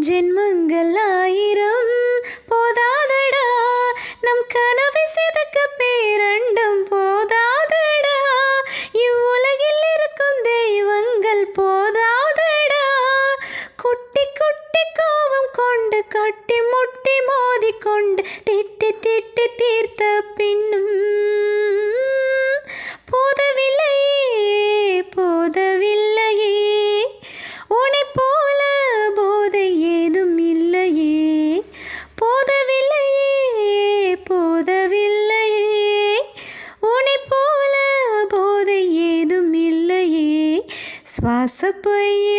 ஜென்மங்கள் ஆயிரம் போதாதடா, நம் கனவை சிதக்க பேரண்டம் போதாதடா, இவ்வுலகில் இருக்கும் தெய்வங்கள் போதாதடா, குட்டி குட்டி கோபம் கொண்டு கட்டி முட்டி மோதிக்கொண்டு திட்டி திட்டி தீர்த்த பின்னும் போதவில்லையே போதவில்லையே, உன்னை போல போதை ஏதும் இல்லையே, போதவில்லையே போதவில்லையே, உன்னை போல போதை ஏதும் இல்லையே, சுவாசப்பையில்